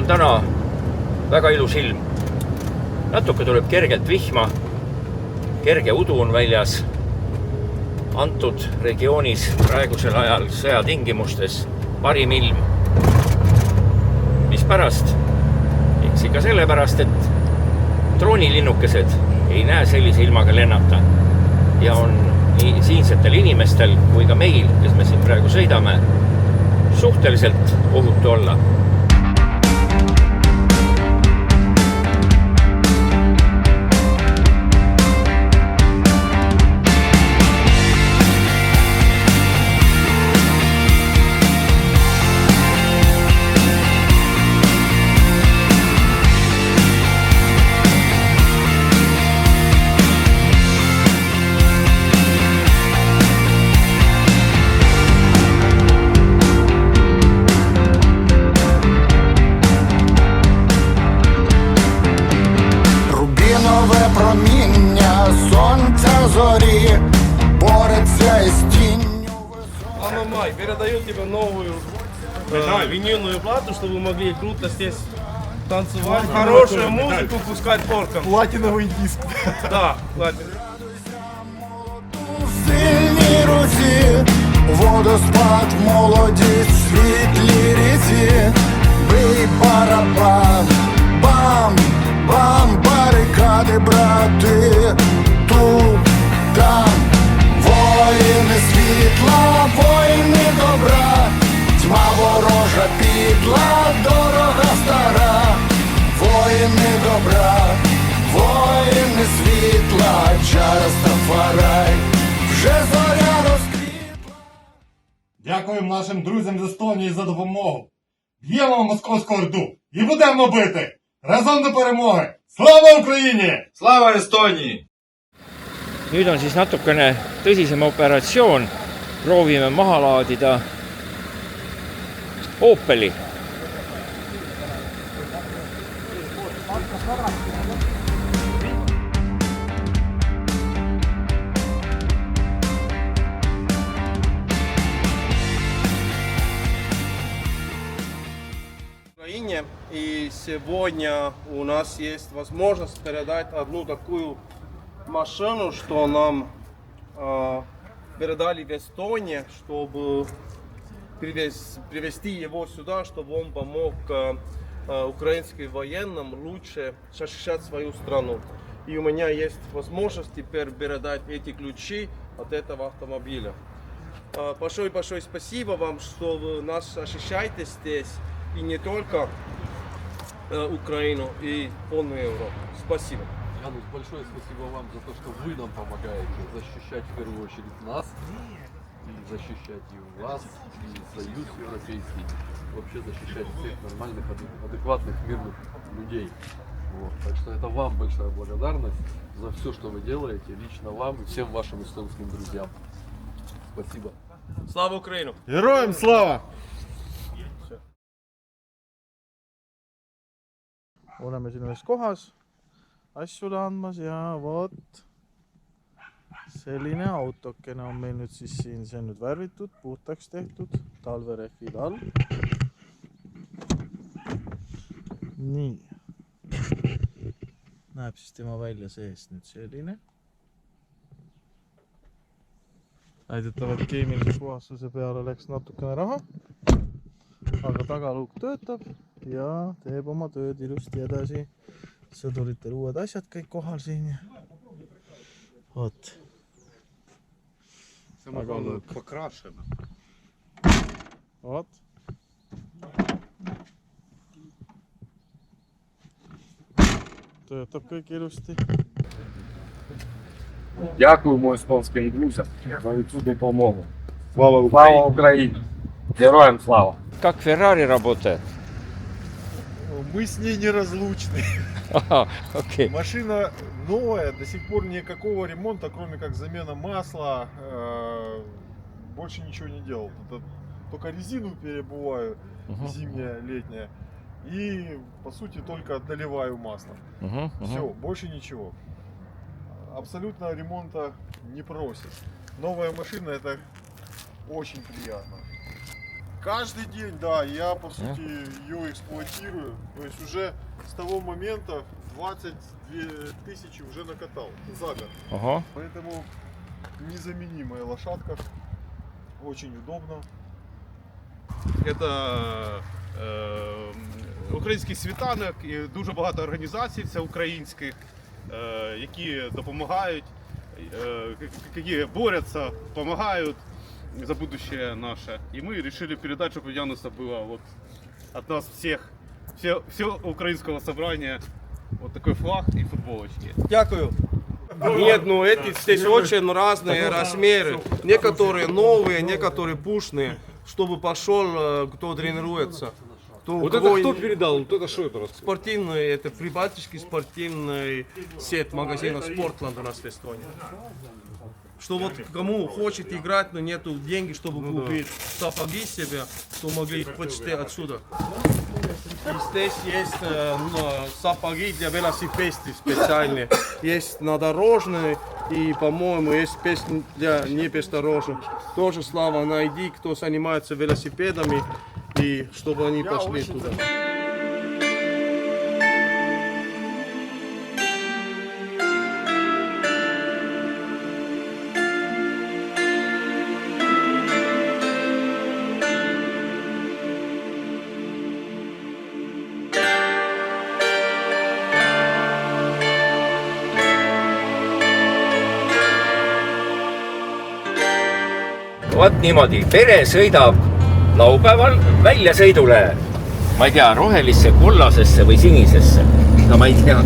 on täna väga ilus ilm. Natuke tuleb kergelt vihma. Kerge udu on väljas. Antud regioonis praegusel ajal sõjatingimustes parim ilm. Mispärast? Eks ikka sellepärast, et droonilinnukesed ei näe sellise ilmaga lennata. Ja on nii siinsetel inimestel kui ka meil, kes me siin praegu sõidame, suhteliselt ohutu olla. Передаю тебе новую виниловую плату, чтобы вы могли круто здесь танцевать, хорошую музыку пускать оркам. Платиновый диск. Да, платиновый. Сильні руці, водоспад, молодість, світлі ріці, бий барабан, бам, бам, барикади, брати, тут, там, воїни світла, воїни добра, тьма ворожа підла, дорога стара, воїни добра, воїни світла, час Рафарай, вже зоря розквітла. Дякуємо нашим друзям з Естонії за допомогу. Б'ємо московську орду і будемо бити! Разом до перемоги! Слава Україні! Слава Estoonii! Nüüd on siis natukene tõsisem operatsioon. Proovime maha laadida Opeli. Украине, и сегодня у нас есть возможность передать одну такую машину, что нам передали в Эстонии, чтобы привезти его сюда, чтобы он помог украинским военным лучше защищать свою страну. И у меня есть возможность теперь передать эти ключи от этого автомобиля. Большое спасибо вам, что вы нас защищаете здесь, и не только Украину, и полную Европу. Спасибо. Янус, большое спасибо вам за то, что вы нам помогаете защищать в первую очередь нас, и защищать и вас, и Союз Европейский, вообще защищать всех нормальных, адекватных, мирных людей. Вот. Так что это вам большая благодарность за все, что вы делаете, лично вам и всем вашим эстонским друзьям. Спасибо. Слава Украину! Героям слава! Oleme siin ühes kohas asjule andmas ja vot selline autokene on meil nüüd siis siin, see on nüüd värvitud, puhtaks tehtud, talverehvid all. Nii. Näeb siis tema välja sees nüüd selline. Väidetavalt keemilise puhastuse peale läks natukene raha, aga tagaluuk töötab ja teeb oma tööd ilusti edasi. Sõduritel uued asjad kõik kohal siin ja vot. See on olnud покрашено. Vot. Töötab kõik ilusti. Дякуємо естонським друзям за цю допомогу. Слава Україні! Героям слава! Как Ferrari работает? Мы с ней неразлучны. Ага, окей. Машина новая, до сих пор никакого ремонта, кроме как замена масла, больше ничего не делал. Только резину перебываю, зимняя, летняя, и по сути только доливаю масло. Все, больше ничего. Абсолютно ремонта не просит. Новая машина — это очень приятно. Каждый день, да, я по сути ее эксплуатирую. То есть уже с того момента 22 тысячи уже накатал за год. Ага. Поэтому незаменимая лошадка, очень удобно. Це український світанок і дуже багато організацій це українських, які допомагають, які борються, допомагають за будущее наше. І ми вирішили передати, щоб Януса було вот от нас всіх, все українського собрання, вот такой флаг и футболочки. Дякую. Нет, ну эти здесь очень разные размеры. Некоторые новые, некоторые пушные, чтобы пошел, кто тренируется. Вот это кто передал? Вот это что это? Спортивный, это прибалтийский спортивный сеть магазина Спортланд у нас в Эстонии. Что вот кому хочет играть, но нету денег, чтобы купить сапоги себе, то могли их почти отсюда. И здесь есть сапоги для велосипедистов специальные. Есть надорожные и, по-моему, есть для небеснодорожных. Тоже, Слава, найди, кто занимается велосипедами, и чтобы они пошли туда. Vot niimoodi, pere sõidab laupäeval väljasõidule. Ma ei tea, rohelisse, kollasesse või sinisesse. Seda ma ei tea.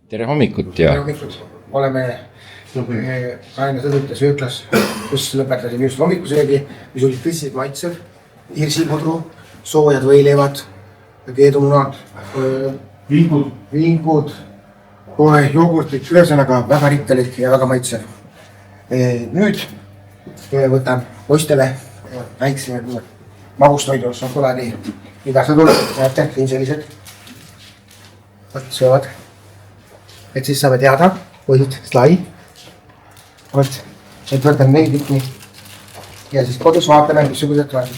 Tere hommikut ja tere hommikut. Oleme Aina sõdurite sööklas, kus lõpetasime just hommikusöögi, mis oli tõsiselt maitsev. Hirsipudru, soojad võileivad, keedumunad, vingud, jogurtid, ühesõnaga väga rikkalik ja väga maitsev. Nüüd võtan poistele väikse magustoidu, šokolaadi, mida sõdurid, näete, siin sellised söövad. Et siis saame teada, võid slai. Et võtan neid ikki. Ja siis kodus vaatame, missugused klasid.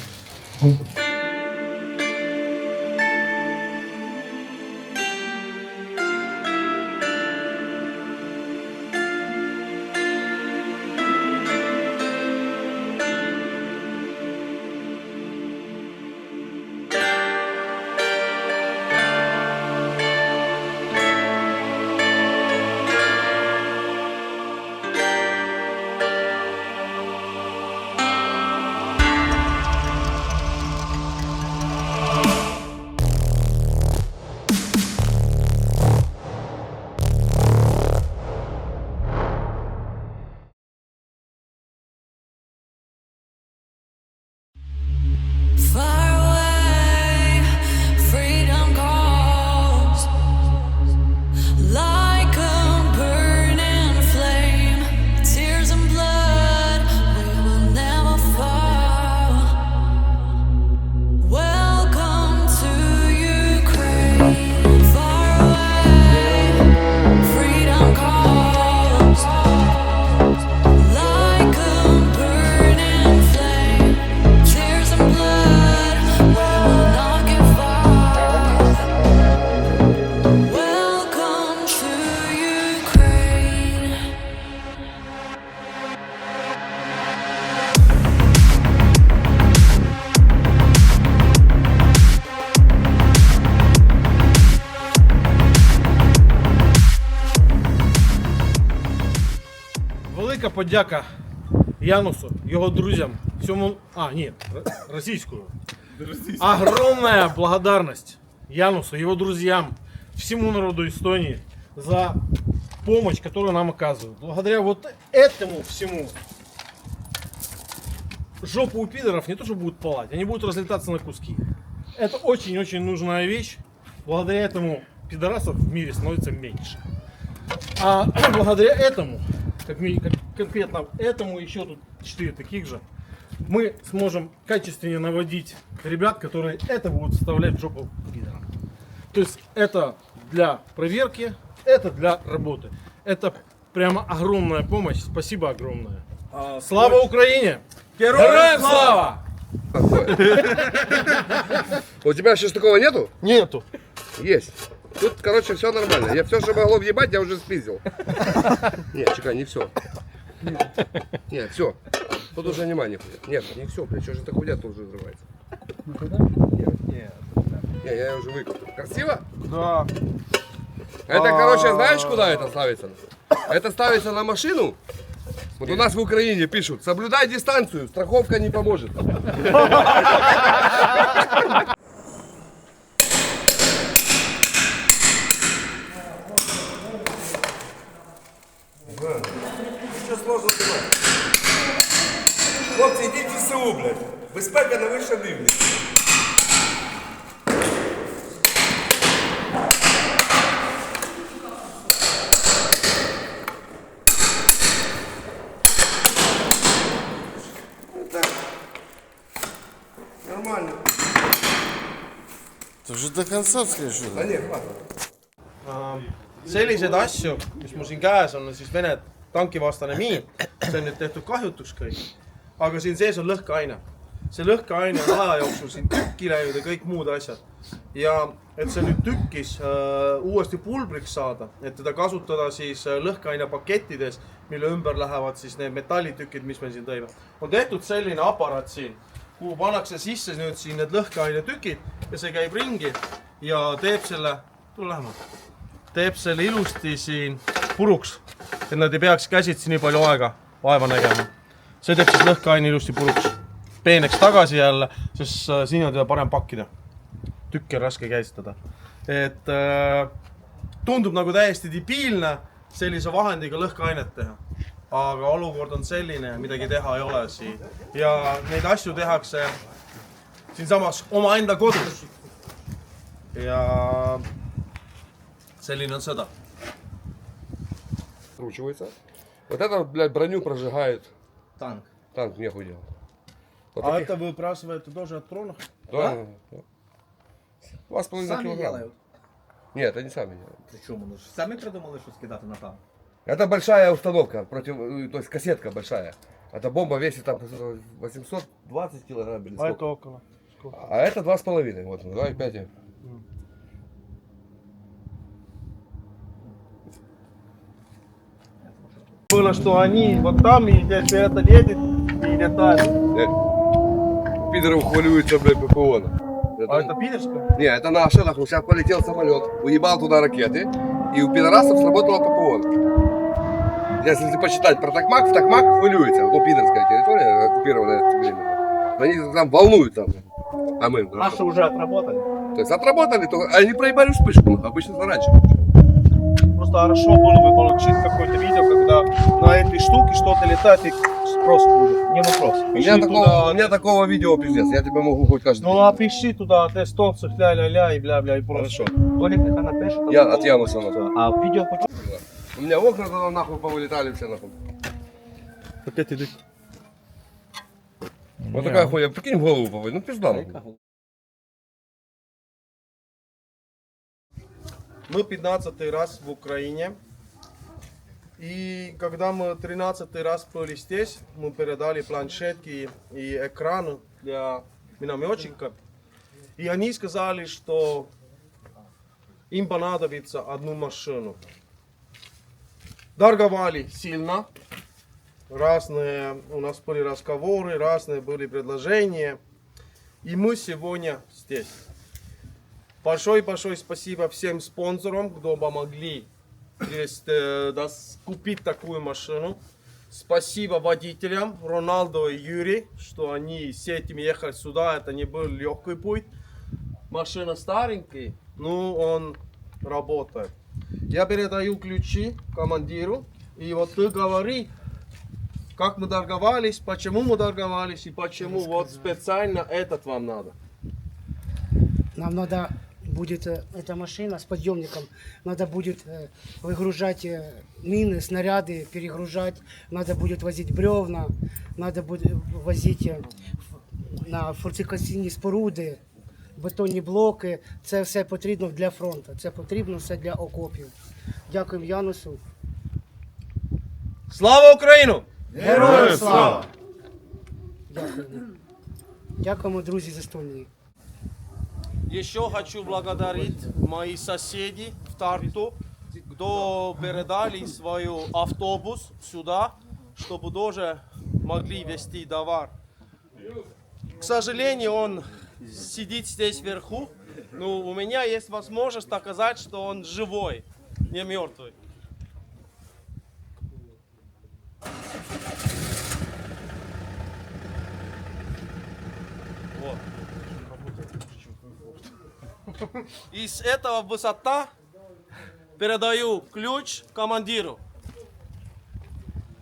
велика подяка Янусу, його друзям, всьому, российскую. Огромная благодарность Янусу, его друзьям, всему народу Эстонии за помощь, которую нам оказывают. Благодаря вот этому всему жопу у пидоров не то что будут палать, они будут разлетаться на куски. Это очень-очень нужная вещь. Благодаря этому пидорасов в мире становится меньше. А благодаря этому, конкретно этому, еще тут 4 таких же, мы сможем качественнее наводить ребят, которые это будут вставлять в жопу пидорам. То есть это для проверки, это для работы. Это прямо огромная помощь. Спасибо огромное. Слава Украине! Героям слава! У тебя сейчас такого нету? Нету. Есть. Тут, короче, все нормально. Я все, что могло въебать, я уже спиздил. Нет, чекай, не все. Нет, все. Тут уже внимание будет. Нет, не все, блядь, что же эта хуйня тут уже взрывается? Нет. Не, я уже выкупил. Красиво? Да. Это, короче, знаешь, куда это ставится? Это ставится на машину. Вот у нас в Украине пишут: соблюдай дистанцию, страховка не поможет. Нічого сложного немає. Хлопці, йдіть в ЗСУ, блядь. Безпека на вищому рівні. Нормально. Ты уже до конца слежу. Да нет, хватит. Selliseid asju, mis mul siin käes on siis Vene tankivastane miin. See on nüüd tehtud kahjutuks kõik. Aga siin sees on lõhkeaine. See lõhkeaine on aja jooksul siin tükki läinud ja kõik muud asjad. Ja et see nüüd tükkis uuesti pulbriks saada, et teda kasutada siis lõhkeaine pakettides, mille ümber lähevad siis need metallitükid, mis me siin tõime. On tehtud selline aparaat siin, kuhu pannakse sisse nüüd siin need lõhkeaine tükid ja see käib ringi ja teeb selle, tule lähemalt. Teeb selle ilusti siin puruks, et nad ei peaks käsitsi nii palju vaeva nägema. See teeb siis lõhkeaine ilusti puruks. Peeneks tagasi jälle, sest siin on teda parem pakkida. Tükki on raske käsitada. Et tundub nagu täiesti debiilne sellise vahendiga lõhkeainet teha. Aga olukord on selline, midagi teha ei ole siin. Ja neid asju tehakse siin samas oma enda kodus. Ja selline on sõda. Кручивается. Вот это, блядь, броню прожигает. Танк. Танк нехуй делать. Вот А таких- это выбрасывают тоже от дронов? Да. 2,5 Самі килограмма. делають. Нет, это не сами делают. Причому ну, ж самі придумали, що скидати на танк. Это большая установка, то есть кассетка большая. Эта бомба весит там 820 килограмм или А сколько. это около. А это 2,5. Вот, 2,5. Было, что они вот там, и здесь это летит, и летает. Пидоров хвалюются, блядь, ППО. А это пидорское? Не, это наше, нахуй. Сейчас полетел самолет, уебал туда ракеты, и у пидорасов сработало ППО. Если почитать про Токмак, в Токмак хвалюется. Ну, пидорская территория, оккупированная временно. Они там волнуются. А мы... Наши уже отработали. То есть отработали, то они проебали вспышку, обычно раньше. Просто хорошо было бы получить какое-то видео, когда на этой штуке что-то летает и спрос будет. Не вопрос. У меня такого видео пиздец, я тебе могу хоть каждый Ну день. а пиши туда тестовцев, ля-ля-ля и бля-бля и прочее. Толік нехай напише. там Я було. от Януса нахуй. А відео хоч У меня окна туда нахуй повылетали все нахуй. Опять идут. Вот такая хуйня, прикинь, в голову повыли, ну пизда нахуй. Мы 15-й раз в Украине. И когда мы 13-й раз были здесь, мы передали планшетки и экран для минометчика. И они сказали, что им понадобится одну машину. Торговали сильно. Разные у нас были разговоры, разные были предложения. И мы сегодня здесь. Большое спасибо всем спонсорам, кто помогли купить такую машину. Спасибо водителям Роналду и Юрий, что они с этим ехали сюда. Это не был легкий путь. Машина старенькая, но он работает. Я передаю ключи командиру. И вот ты говори, как мы торговались, почему мы торговались и почему вот специально этот вам надо. Нам надо будет эта машина с подъемником, надо будет выгружать мины, снаряды, перегружать, надо будет возить бревна, надо будет возить на фортифікаційні споруди, бетонні блоки. Це все потрібно для фронту, це потрібно все для окопів. Дякуємо Янусу. Слава Україну! Героям слава! Дякуємо. Дякуємо, друзі з Естонії. Еще хочу благодарить моих соседей в Тарту, кто передали свой автобус сюда, чтобы тоже могли везти товар. К сожалению, он сидит здесь вверху, но у меня есть возможность доказать, что он живой, не мертвый. Вот. Из этого высота передаю ключ командиру.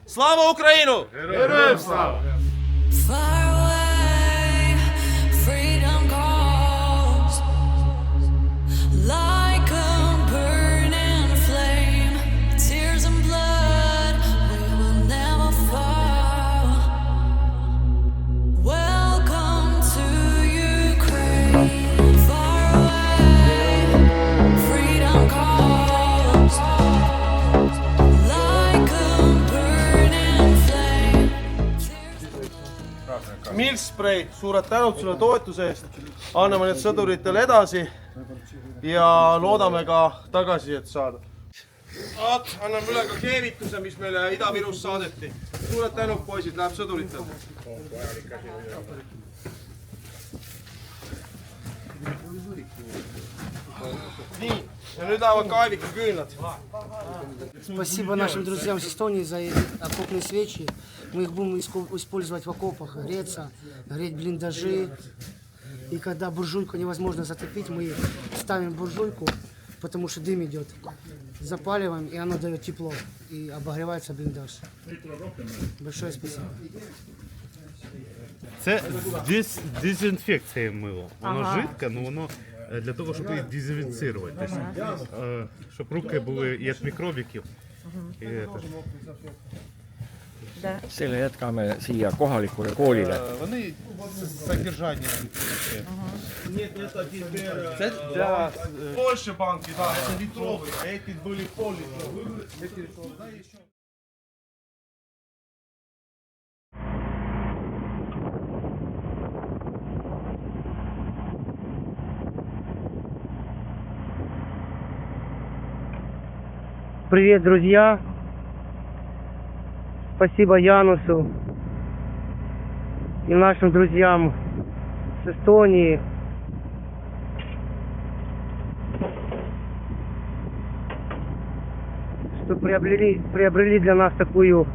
Слава Украину! Героям слава! Far away, freedom calls like a burning flame. Tears and blood, we will never fall. Welcome to Ukraine. Far away, freedom calls like a burning flame. Milspray, suured tänud sulle toetuse eest. Anname need sõduritele edasi ja loodame ka tagasisidet saada. Anname üle ka keevituse, mis meile Ida-Virust saadeti. Suured tänud, poisid, läheb sõduritele. Nii, ja nüüd lähevad kaevikuküünlad. Спасибо нашим друзьям из Эстонии за эти окопные свечи. Мы их будем использовать в окопах, греться, греть блиндажи. И когда буржуйку невозможно затопить, мы ставим буржуйку, потому что дым идет. Запаливаем, и оно дает тепло. И обогревается блиндаж. Большое спасибо. Це дезінфекція мило. Воно жидке, але воно для того, щоб їх дезінфікувати. Тобто, щоб руки були і від мікробіків. І selle jätkame siia kohalikule koolile. Вони содержання. Нет, это теперь для Польши банки, да, это литровые, а эти были пол-литровые. Привет, друзья! Спасибо Янусу и нашим друзьям с Эстонии. Что приобрели для нас такую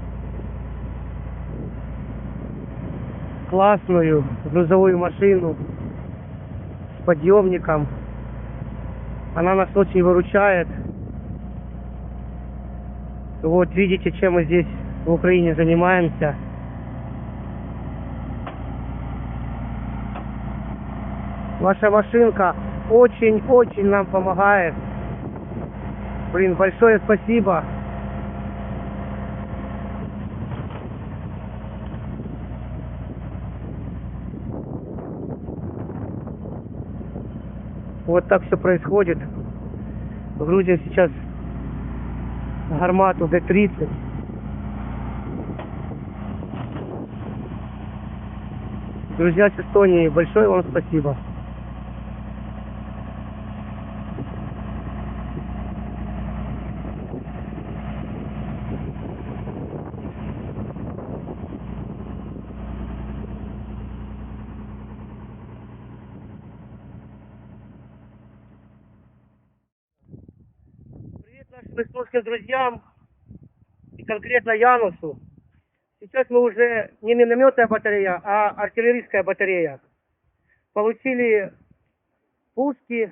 классную грузовую машину с подъемником. Она нас очень выручает. Вот видите, чем мы здесь в Украине занимаемся. Ваша машинка очень-очень нам помогает. Блин, большое спасибо. Вот так все происходит. Грузим сейчас гармату Д-30. Друзья с Эстонии, большое вам спасибо. Привет нашим эстонским друзьям и конкретно Янусу. Сейчас мы уже не минометная батарея, а артиллерийская батарея. Получили пуски,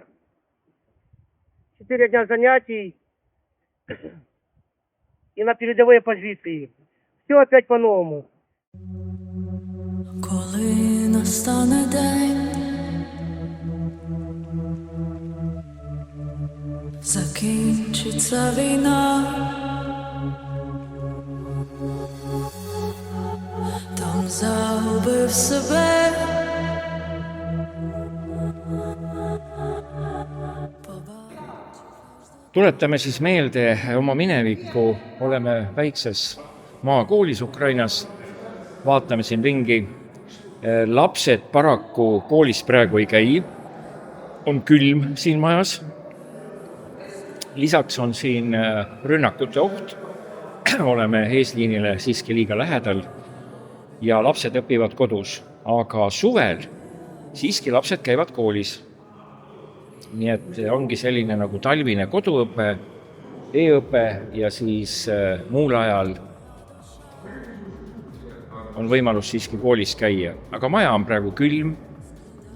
4 дня занятий и на передовые позиции. Все опять по-новому. Коли настане день, закінчиться війна, там загубив себе. Tuletame siis meelde oma minevikku. Oleme väikses maakoolis Ukrainas. Vaatame siin ringi. Lapsed paraku koolis praegu ei käi. On külm siin majas. Lisaks on siin rünnakute oht. Oleme eesliinile siiski liiga lähedal. Ja lapsed õpivad kodus. Aga suvel siiski lapsed käivad koolis. Nii et ongi selline nagu talvine koduõpe, e-õpe ja siis muul ajal on võimalus siiski koolis käia. Aga maja on praegu külm,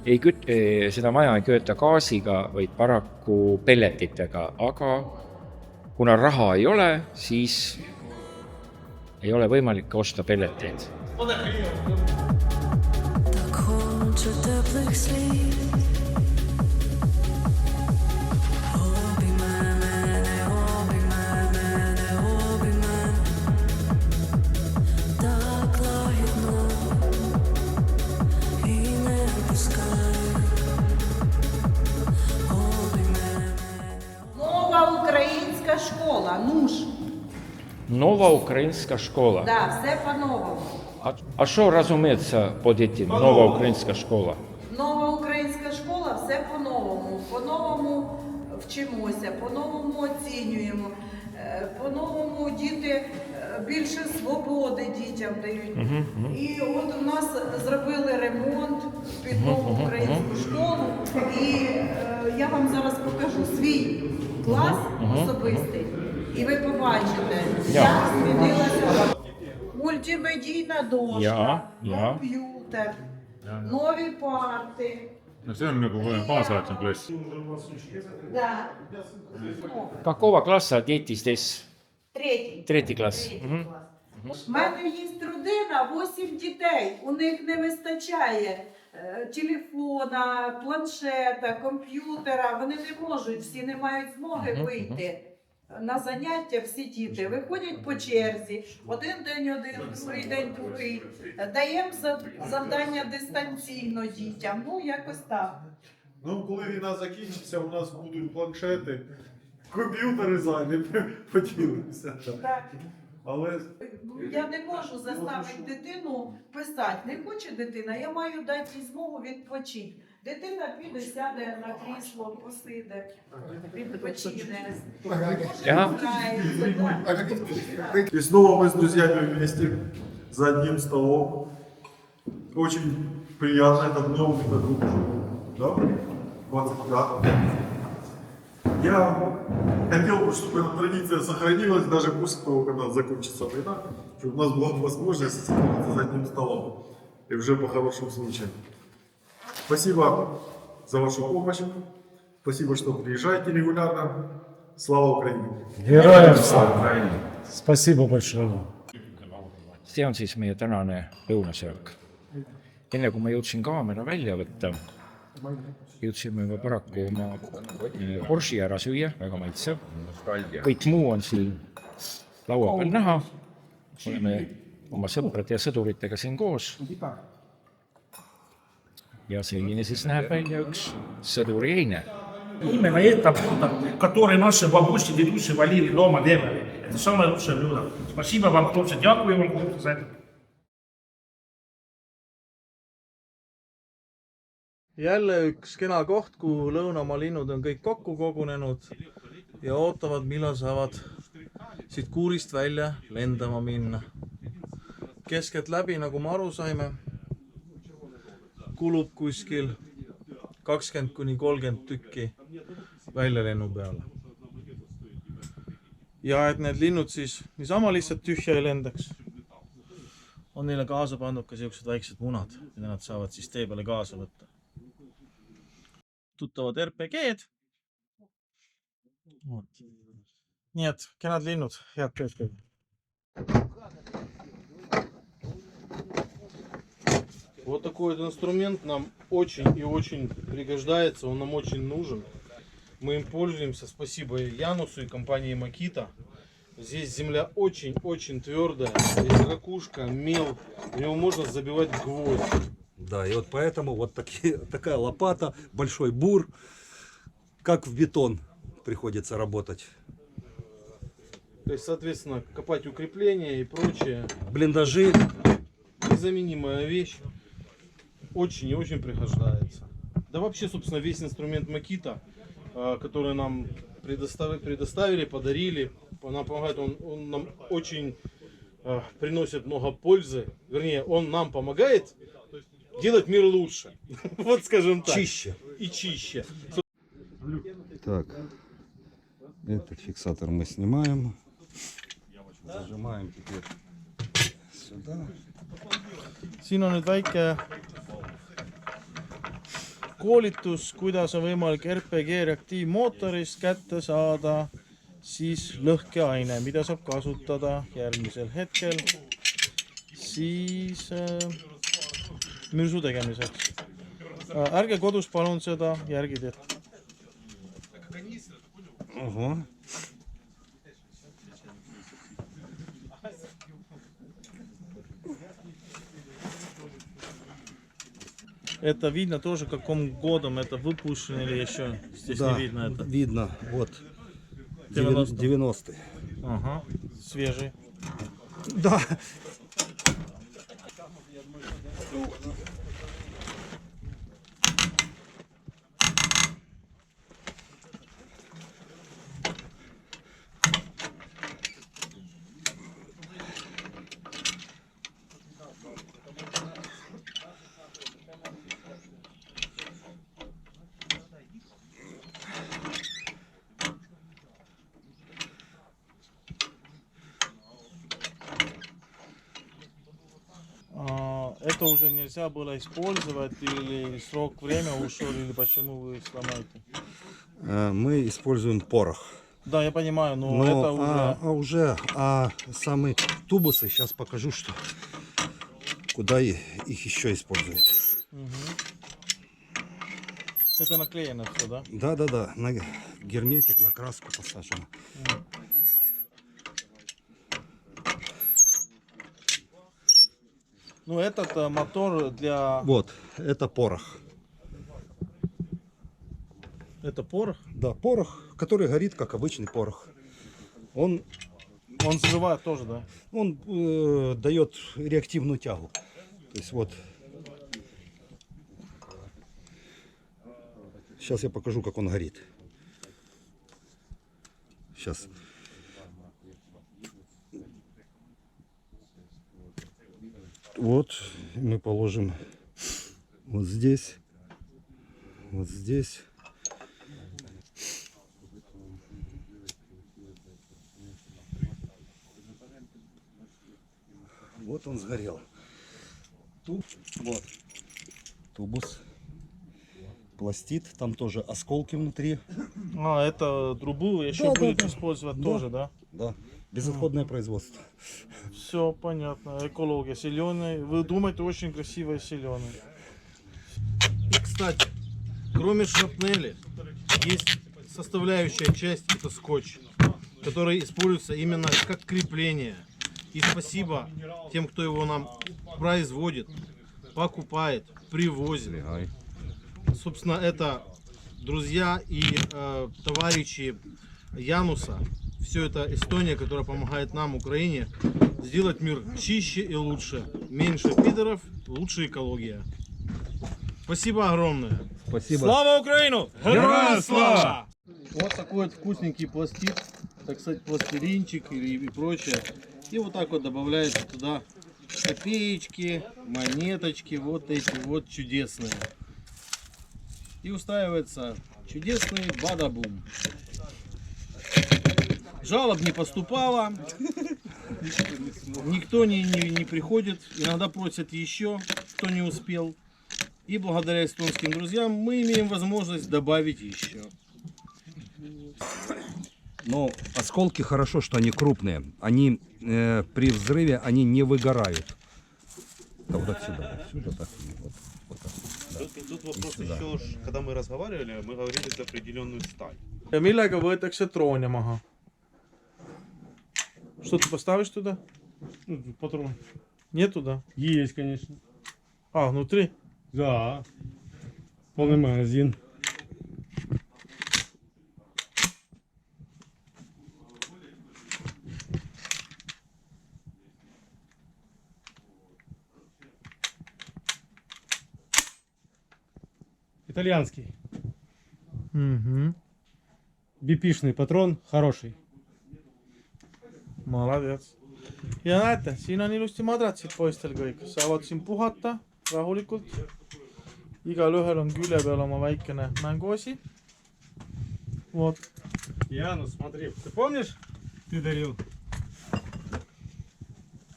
seda maja ei kööta gaasiga, vaid paraku pelletitega. Aga kuna raha ei ole, siis ei ole võimalik osta pelleteid. Так хоче теплих слів. Нова українська школа, НУШ. Нова українська школа. Да, все по-новому. А що розуміється під этим? Нова українська школа? Нова українська школа, все по-новому. По-новому вчимося, по-новому оцінюємо, по-новому діти більше свободи дітям дають. І от у нас зробили ремонт під нову українську школу. І я вам зараз покажу свій клас особистий. І ви побачите, як змінилася мультимедійна дошка, комп'ютер, нові парти. No see on nagu kaasaegne klass. Да. Какого класса дети здесь? Третій клас. У мене є родина, 8 дітей. У них не вистачає телефона, планшета, комп'ютера. Вони не можуть, всі не мають змоги вийти на заняття. Всі діти виходять по черзі. Один день один, другий день другий. Даємо завдання дистанційно дітям. Ну, якось так. Ну, коли війна закінчиться, у нас будуть планшети, комп'ютери зайві, поділимося. Так. Але Я не можу заставити дитину писати. Не хоче дитина, я маю дати їй змогу відпочити. Дитина піде, сяде на крісло, посиде, відпочине. И снова мы с друзьями вместе за одним столом. Очень приятно, это новый друг. Да? 25. Я хотел бы, чтобы эта традиция сохранилась даже после того, когда закончится война, чтобы у нас была возможность встретиться за одним столом. И уже по хорошим случаям. Спасибо за вашу помощь. Спасибо, что приезжаете регулярно. Слава Украине! Героям слава! Спасибо большое! See on siis meie tänane lõunasöök. Enne kui ma jõudsin kaamera välja võtta, jõudsime juba paraku oma borši ära süüa, väga maitsev. Kõik muu on siin laua peal näha. Oleme oma sõprade ja sõduritega siin koos. Ja selline siis näeb välja üks sõduri eine. Именно это блюдо, которое наши бабушки, дедушки варили дома, делали. Это самое лучшее блюдо. Спасибо вам, хлопцы, дякую вам, хлопцы, за это. Jälle üks kena koht, kuhu lõunamaa linnud on kõik kokku kogunenud ja ootavad, millal saavad siit kuurist välja lendama minna. Keskeltläbi, nagu me aru saime, kulub kuskil 20–30 tükki väljalennu peale. Ja et need linnud siis niisama lihtsalt tühja ei lendaks, on neile kaasa pandud ka siuksed väiksed munad, mida nad saavad siis tee peale kaasa võtta. Tuttavad RPG-d. Nii et kenad linnud, head tööd kõik. Вот такой вот инструмент нам очень и очень пригождается, он нам очень нужен. Мы им пользуемся, спасибо Янусу и компании Makita. Здесь земля очень-очень твердая, здесь ракушка, мел, в него можно забивать гвоздь. Да, и вот поэтому вот такая лопата, большой бур, как в бетон приходится работать. То есть, соответственно, копать укрепления и прочее. Блиндажи. Незаменимая вещь. Очень и очень пригождается. Да вообще, собственно, весь инструмент Makita, который нам предоставили, подарили, нам помогает, он нам очень приносит много пользы. Вернее, он нам помогает делать мир лучше. Вот скажем так. Чище. И чище. Так, этот фиксатор мы снимаем. Зажимаем теперь сюда. Siin on nüüd väike koolitus, kuidas on võimalik RPG reaktiivmootorist kätte saada siis lõhkeaine, mida saab kasutada järgmisel hetkel siis mürsu tegemiseks. Ärge kodus palun seda järgi tehta. Это видно тоже, каким годом это выпущено или еще? Здесь да, не видно это. Видно, вот. 90-й. Ага, свежий. Да. Это уже нельзя было использовать или срок время ушел, или почему вы сломаете? Мы используем порох. Да, я понимаю, но это уже... Самые тубусы, сейчас покажу, что куда их еще используют. Это наклеено все, да? Да, на герметик, на краску посажено. Ну, этот мотор для... Вот, это порох. Это порох? Да, порох, который горит, как обычный порох. Он взрывает тоже, да? Он дает реактивную тягу. То есть вот. Сейчас я покажу, как он горит. Сейчас. Вот мы положим вот здесь, вот здесь. Вот он сгорел. Вот тубус, пластид, там тоже осколки внутри. Это трубу еще будет использовать тоже, да? Да. Безотходное производство. Все понятно. Экология. Зеленый. Вы думаете, очень красивый зеленый. И, кстати, кроме шрапнели, есть составляющая часть, это скотч, который используется именно как крепление. И спасибо тем, кто его нам производит, покупает, привозит. Собственно, это друзья и товарищи Януса. Все это Эстония, которая помогает нам, Украине, сделать мир чище и лучше. Меньше пидоров, лучше экология. Спасибо огромное. Спасибо. Слава Украину! Героям слава! Вот такой вот вкусненький пластид, так сказать, пластилинчик и прочее. И вот так вот добавляется туда копеечки, монеточки, вот эти вот чудесные. И устраивается чудесный бадабум. Жалоб не поступало. Никто не приходит, иногда просят еще, кто не успел. И благодаря эстонским друзьям мы имеем возможность добавить еще. Но осколки хорошо, что они крупные. Они при взрыве они не выгорают. Да, вот отсюда, так. Вот так. Тут вопрос сюда. еще, когда мы разговаривали, мы говорили за определенную сталь. Ja millega võetakse troone maha? Что ты поставишь туда? Патрон. Нету, да? Есть, конечно. А, внутри? Да. Полный магазин. Итальянский. Угу. Бипишный патрон, хороший. Молодец. Ja näete, siin on ilusti madratsid poistel kõik, saavad siin puhata rahulikult. Igalühel on külje peal oma väikene mänguasi. Вот. Янус, смотри, ты помнишь, ты дарил?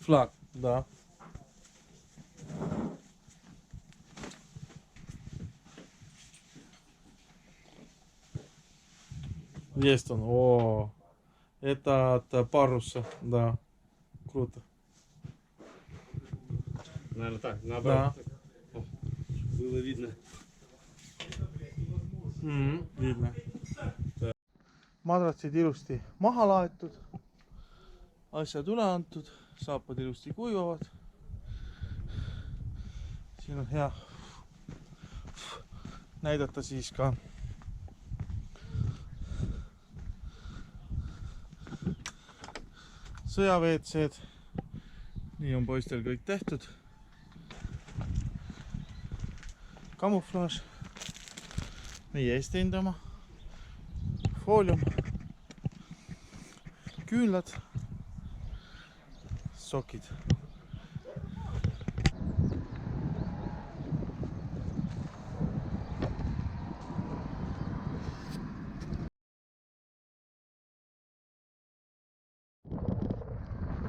Флаг, да. Есть он. О, это от паруса, да. Круто. Наверное, так, наоборот. Да. О, было видно. Видно. Madratsid ilusti maha laetud, asjad üle antud, saapad ilusti kuivavad. Siin on hea näidata siis ka sõja-WC-d. Nii on poistel kõik tehtud. Kamuflaaž. Meie eest teinud oma. Foolium. Küünlad. Sokid.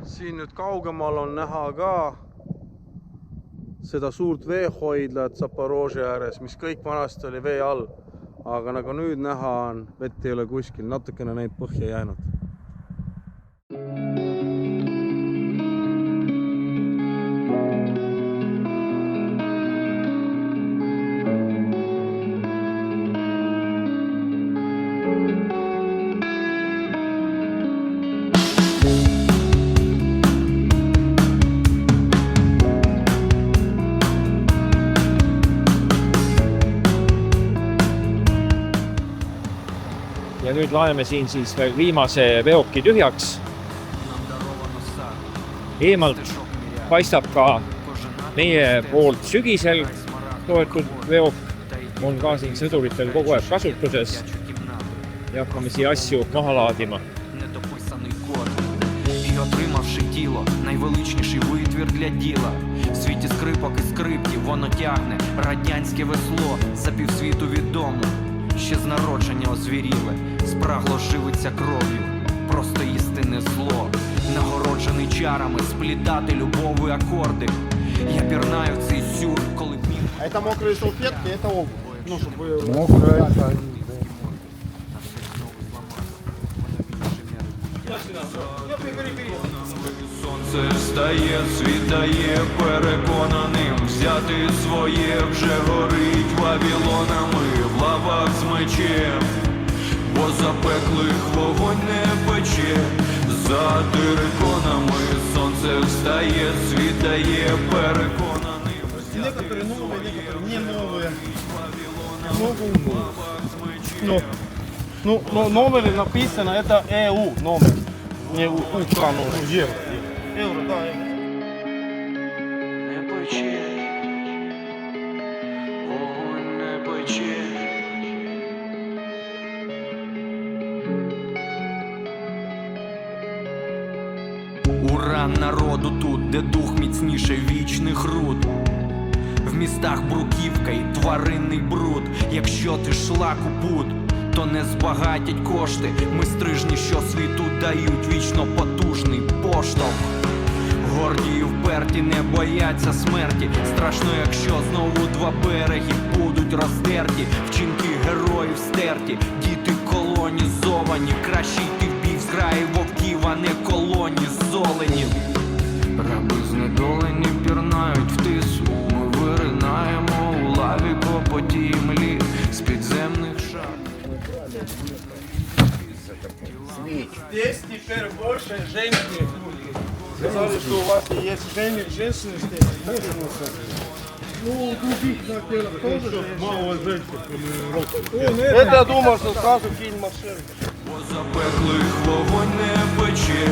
Siin nüüd kaugemal on näha ka seda suurt veehoidlat Zaporožje ääres, mis kõik vanasti oli vee all. Aga nagu nüüd näha on, vett ei ole kuskil, natukene neid põhja jäänud. Ja nüüd laeme siin siis veel viimase veoki tühjaks. Eemalt paistab ka meie poolt sügisel toetud veok. On ka siin sõduritel kogu aeg kasutuses. Ja hakkame siia asju maha laadima. І отримавши тіло, найвеличніший витвір для діла. В світі скрипок і скрипків воно тягне радянське весло за півсвіту відомо. Ще з народження озвіріле, спрагло живиться кров'ю, просто істинне зло. Нагороджений чарами сплітати любові акорди. Я пірнаю в цей сюр, коли міг. А это мокрые салфетки, это обувь. Ну, чтобы... Мокрая. Сонце встає, світає переконаним. Взяти своє вже горить Вавилонами в лавах з мечем. Бо запеклих вогонь не пече. За териконами сонце встає, світає переконаним. Некоторые новые, некоторые не новые. Ну, номер написано, это ЕУ номер. Не Украину. Евро. Евро, да, евро. Не пече, вогонь не пече. Уран народу тут, де дух міцніше вічних руд. В містах бруківка і тваринний бруд. Якщо ти шлак у пут, то не збагатять кошти. Ми стрижні, що світу дають вічно потужний поштовх. Горді і вперті не бояться смерті. Страшно, якщо знову два береги будуть роздерті. Вчинки героїв стерті, діти колонізовані. Краще йти в бій в зграї вовків, а не колоні золенів. Раби знедолені пірнають в тису. Ми виринаємо у лаві по потій млі з підземних шар. Здесь теперь больше женских. Сказали, что у вас есть женщины здесь. Ну, других наверное, тоже мало женщин. Это я думал, что сразу фильм машин. Бо запеклих вогонь не пече,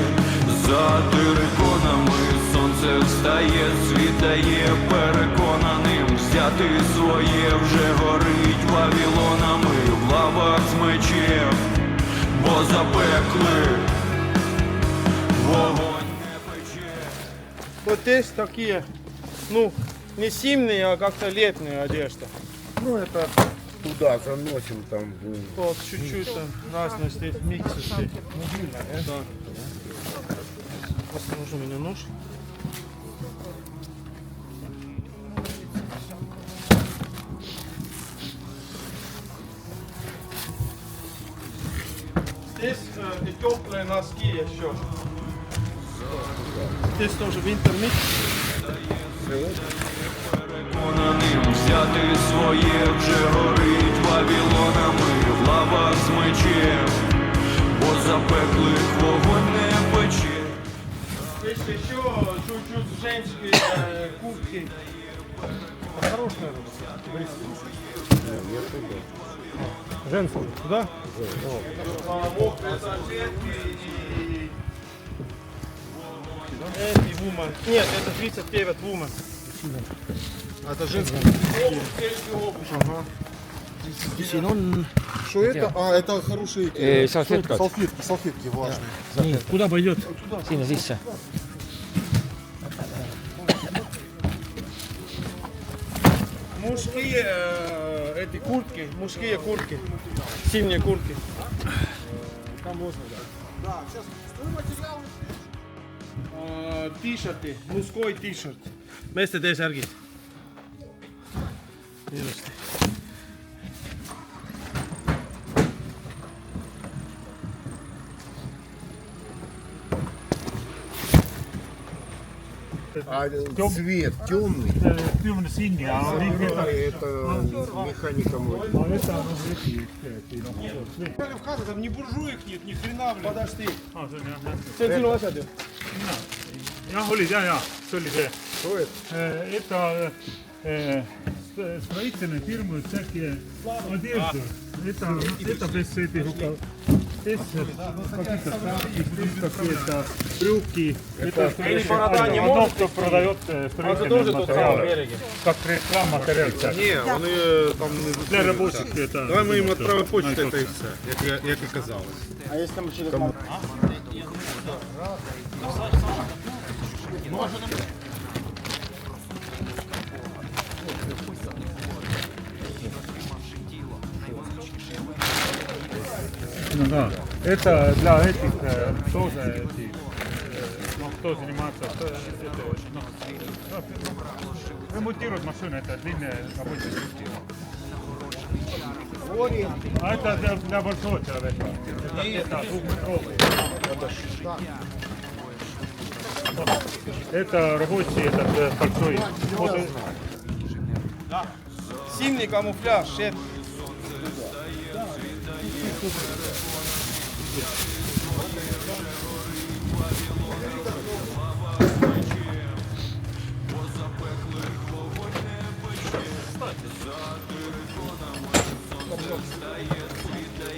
за териконами сонце встає, світає переконаним. Взяти своє вже горить вавілонами в лавах з мечем. Бо запеклих вогонь не пече. Вот здесь такие, ну, не зимние, а как-то летняя одежда. Ну, это туда заносим там. Вот чуть-чуть там разные здесь миксы здесь. Да. Посмотрю, у меня нож. Здесь теплые носки еще. Здесь тоже винтермикс. Переконаним взяти своє вже горить вавілонами в лавах з мечем, бо запеклих вогонь не пече. Здесь еще чуть-чуть женские куртки. Хорошая женские. Туда? Мокрые салфетки и... Эти вумен. Нет, это 39 вумен. А это женская. Ага. Что это? А, это хорошие салфетка. Салфетки влажные. Куда пойдет? Siinä sisään. Мужские эти куртки, мужские куртки, зимние куртки. Там можно, да. Сейчас материал. T-ширты, мужской T-ширт. Вместе T-ширт. А цвет темный. Темно-синий, а Это механика мой. В хату, там ни буржуек нет, ни хрена, блин. Подожди. Se oli se. Это строительные фирмы всякие одежду. Это без этих рукав. Здесь какие-то шапки, здесь какие-то брюки. Это одно, кто продает строительные материалы. Как реклама материал. Ні, вони там не Для рабочих это. Давай ми їм відправимо почту, та і все, як і казалось. А если там через Ну да. Это для этих тоже эти, ну, кто занимается, ремонтирует машины, это длинные рабочие сутки. А это для большого человека. Это где-то двухметровый. Это рабочий, этот большой. зимний камуфляж, шерсть.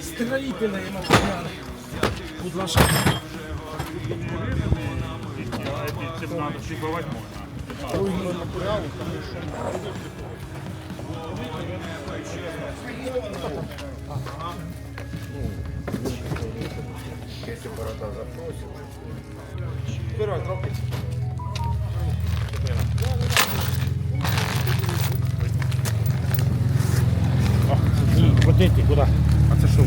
Строительные материалы. Будь ласка. Этим надо шлифовать можно. Если борода запросит. Вперед, трогай. Ні, вот эти куда? А це що?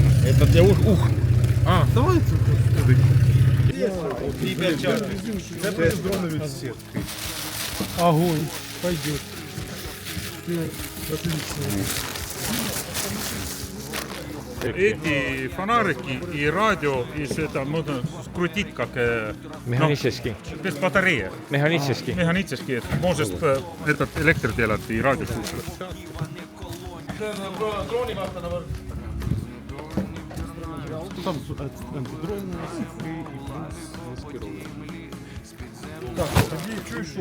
для ух. А, давайте. И перчатки. Это дроновый сетки. Огонь. Пойдет. Отлично. Эти фонарики и радио, и все это можно скрутить как Механически. без батареи. Механически. Механически. Можешь этот электрик делать и радио слушать. Там антидрон у нас и плюс маскировочный. Так, тоді чую, що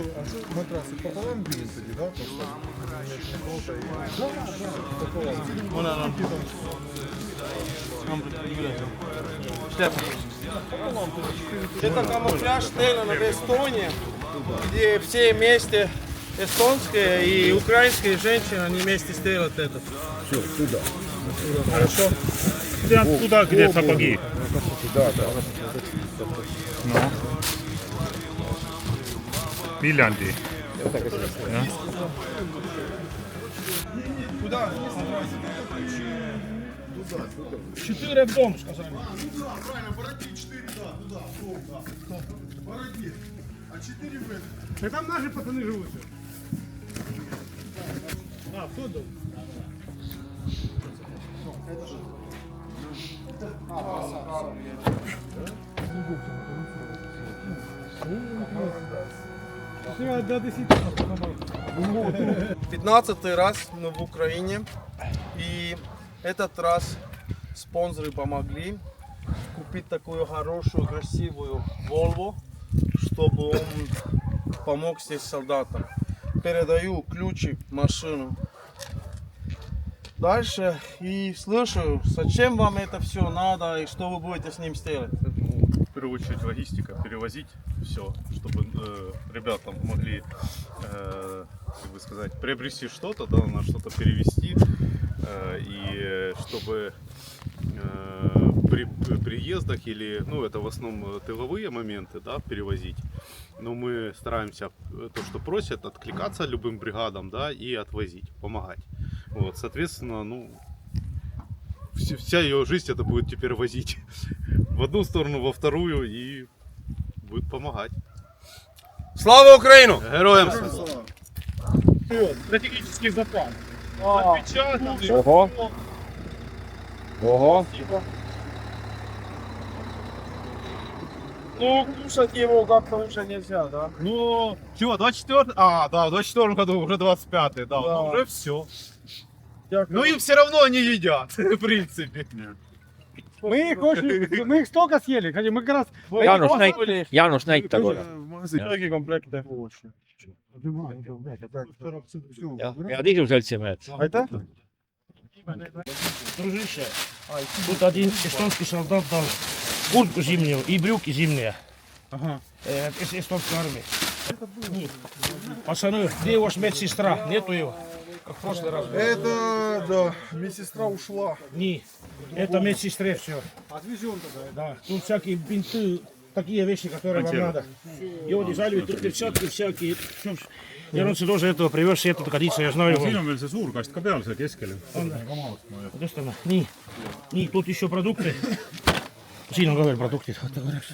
матраси пополам білим тоді, да? Это камуфляж Тейлона в Эстонии, где все вместе эстонские и украинские женщины, они вместе сделают это. Все, туда. Хорошо. Туда, где сапоги. Да, да. Ну. Финляндии. Да? Куда? 4 в дом, сказали. Да, правильно, бороди 4, да, туда, да. Бороди. А 4 в это. И там наши пацаны живут. А, кто дом? 15-й раз мы в Украине, и этот раз спонсоры помогли купить такую хорошую, красивую Volvo, чтобы он помог здесь солдатам. Передаю ключи машину. Дальше и слышу, зачем вам это все надо и что вы будете с ним сделать. В первую очередь логистика, перевозить все, чтобы ребята могли, как бы сказать, приобрести что-то, да, на что-то перевести, и чтобы при приездах или, ну, это в основном тыловые моменты, да, перевозить, но мы стараемся то, что просят, откликаться любым бригадам, да, и отвозить, помогать. Вот, соответственно, ну, вся ее жизнь это будет теперь возить в одну сторону, во вторую и будет помогать. Слава Украину! Героям слава! Стратегический запас. Ого. Ого. Ну, кушать его как-то уже нельзя, да? Ну, чего, 24? А, да, в 24 году уже 25-й, да, ну, уже все. Ну им все равно они едят, в принципе. Мы их столько съели, хотя мы как раз... Янус näita korra. Такие комплекты. Head isu seltsimehed. Aitäh! Дружище, тут один эстонский солдат дал куртку зимнюю и брюки зимние. Ага. Эстонской армии. Пацаны, где его медсестра? Нету его. Как в прошлый раз. Это, да, медсестра ушла. Не, это медсестре все. Отвезем тогда. Да, тут всякие бинты, такие вещи, которые вам надо. Йоди, залив, тут перчатки всякие. Ja nüüd see тоже этого привез, see jätta koditsa ja знаю его. Siin on veel see suur kast ka peal seal keskel. Tõstame, nii, nii, тут еще продукты. Siin on ka veel produktid, vaata korraks.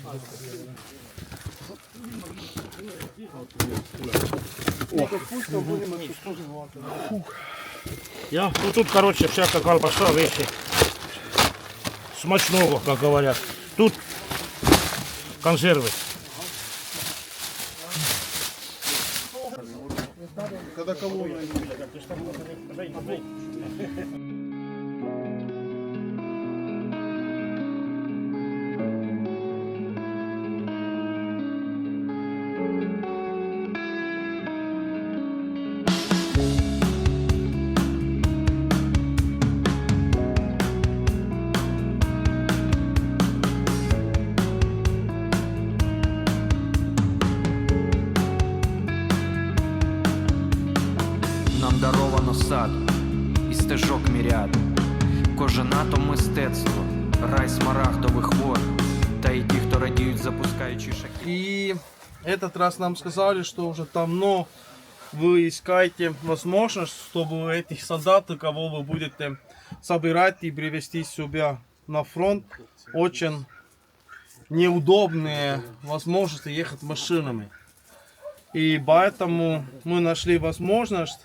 Ja, ну тут, короче, всякая колбаса, вещи. Смачного, как говорят. Тут консервы. Когда колонна. Нам даровано сад і стежок міряд. Кожен атом мистецтво, рай смарагдових вод. Та й ті, хто радіють, запускаючи шахи. И этот раз нам сказали, что уже давно вы искаете возможность, чтобы этих солдат, кого вы будете собирать и привести сюда на фронт очень неудобные возможности ехать машинами. И поэтому мы нашли возможность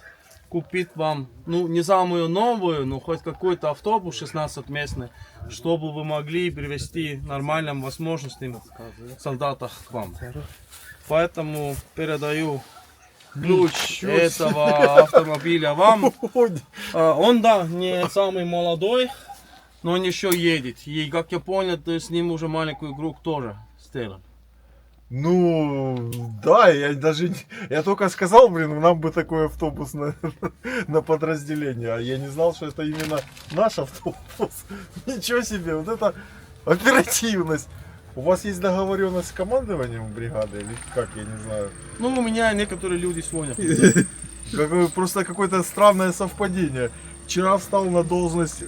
купить вам, ну, не самую новую, но хоть какой-то автобус 16-местный, чтобы вы могли привезти нормальным возможностям солдатов к вам. Поэтому передаю ключ этого автомобиля вам. Он, да, не самый молодой, но он еще едет. И, как я понял, то с ним уже маленький игрок тоже сделан. Ну, да, я только сказал, блин, нам бы такой автобус на подразделение, а я не знал, что это именно наш автобус. Ничего себе, вот это оперативность. У вас есть договоренность с командованием бригады или как, я не знаю? Ну, у меня некоторые люди звонят. Просто какое-то странное совпадение. Вчера встал на должность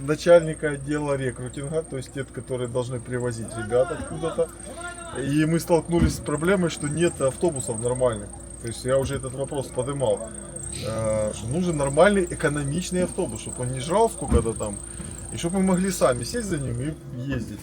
начальника отдела рекрутинга, то есть те, которые должны привозить ребят откуда-то. И мы столкнулись с проблемой, что нет автобусов нормальных. То есть я уже этот вопрос поднимал. Что нужен нормальный экономичный автобус, чтобы он не жрал сколько-то там. И чтобы мы могли сами сесть за ним и ездить.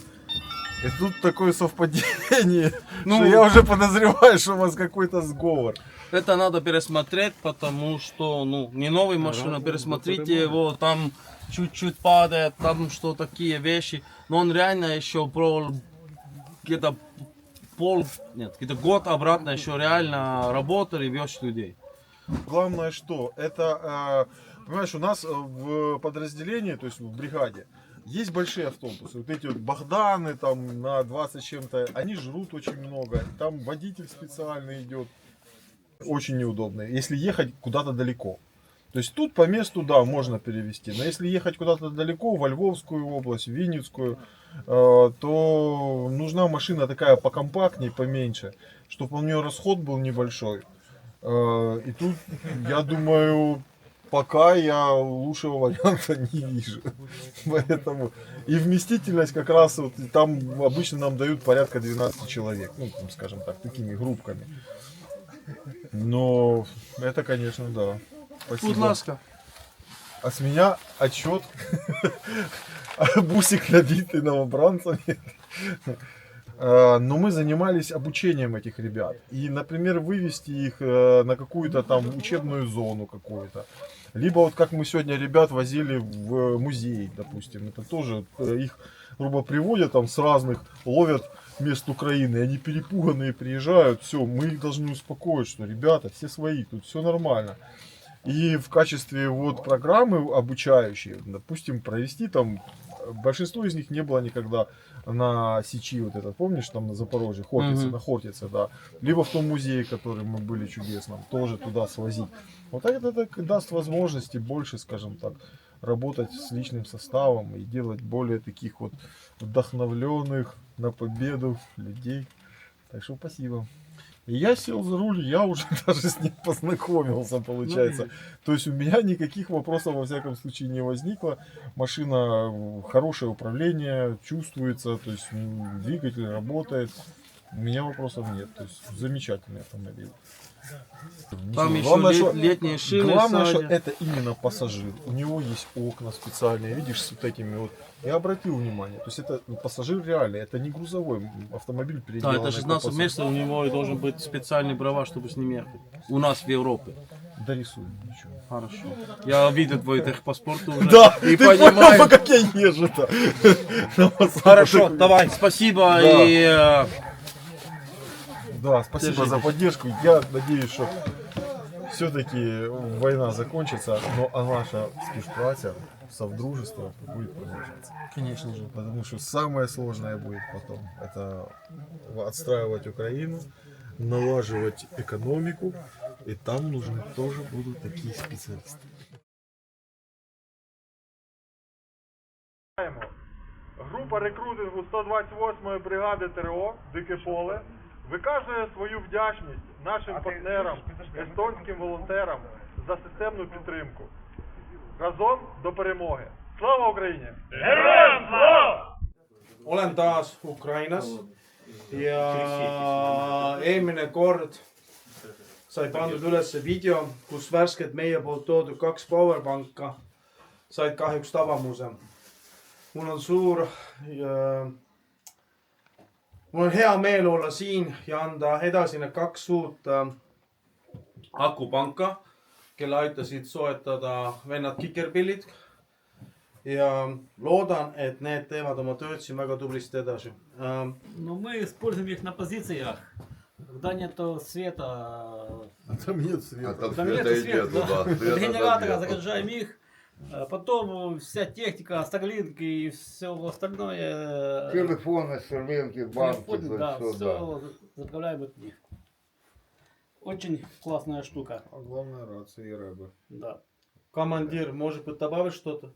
И тут такое совпадение, что я уже подозреваю, что у вас какой-то сговор. Это надо пересмотреть, потому что, ну, не новая машина, пересмотрите его, там чуть-чуть падает, там что такие вещи. Но он реально еще где-то где-то год обратно еще реально работал и вез людей. Главное, что это, понимаешь, у нас в подразделении, то есть в бригаде, есть большие автобусы, вот эти вот Богданы там на 20 чем-то, они жрут очень много, там водитель специально идет, очень неудобно, если ехать куда-то далеко. То есть тут по месту, да, можно перевезти, но если ехать куда-то далеко, во Львовскую область, в Винницкую, то нужна машина такая покомпактнее, поменьше, чтобы у нее расход был небольшой. И тут, я думаю, пока я лучшего варианта не вижу. Поэтому и вместительность как раз вот там обычно нам дают порядка 12 человек, ну, там, скажем так, такими группками. Но это, конечно, да. Спасибо. А с меня отчет. Бусик набитый новобранцами. Но мы занимались обучением этих ребят. И, например, вывести их на какую-то там учебную зону какую-то. Либо вот как мы сегодня ребят возили в музей, допустим. Это тоже их, грубо, приводят там с разных, ловят мест Украины. Они перепуганные приезжают. Все, мы их должны успокоить, что ребята, все свои, тут все нормально. И в качестве вот программы обучающей, допустим, провести там, большинство из них не было никогда на Сечи, вот это, помнишь, там на Запорожье, Хортице, на Хортице, да. Либо в том музее, в котором мы были чудесным, тоже туда свозить. Вот это даст возможности больше, скажем так, работать с личным составом и делать более таких вот вдохновленных на победу людей. Так что спасибо. И я сел за руль, я уже даже с ним познакомился, получается. То есть у меня никаких вопросов во всяком случае не возникло. Машина, хорошее управление, чувствуется, то есть двигатель работает. У меня вопросов нет, то есть замечательный автомобиль. Там еще главное, летние шины. Главное, что это именно пассажир. У него есть окна специальные, видишь, с вот этими вот. Я обратил внимание, то есть это пассажир реальный, это не грузовой автомобиль переделанный. Да, это 16 мест, у него и должен быть специальный права, чтобы с ним ехать. У нас в Европе. Да рисуем, ничего. Хорошо. Я видел твой техпаспорт уже. Да, и ты понимаю, понял, как я езжу-то. Хорошо, давай, спасибо и... Да, спасибо за поддержку. Я надеюсь, что все-таки война закончится, но наша співпраця, совдружество будет продолжаться. Конечно же. Потому что самое сложное будет потом. Это отстраивать Украину, налаживать экономику. И там нужны тоже будут такие специалисты. Група рекрутингу 128-ї бригади ТРО «Дике поле» виказує свою вдячність нашим партнерам, естонським волонтерам за системну підтримку. Разом до перемоги! Слава Україні! Героям слава! Olen taas Ukrainas ja eelmine kord sai pandud üles video, kus värskelt meie poolt toodud 2 powerbanka said kahjuks tabamuse. mul on hea meel olla siin ja anda edasi need 2 uut akupanka, kelle aitasid soetada vennad Kikerpillid. Ja loodan, et need teevad oma tööd siin väga tublisti edasi. Но мы используем их на позициях. Когда нету света... Там нет света. Там нету света, да. От генератора заряжаем их. Потом вся техника, старлинки и все остальное... Телефоны, старлинки, банки, да, все, все заправляем от них. Очень классная штука. А главное рации и рэбы. Да. Командир, может быть, добавишь что-то?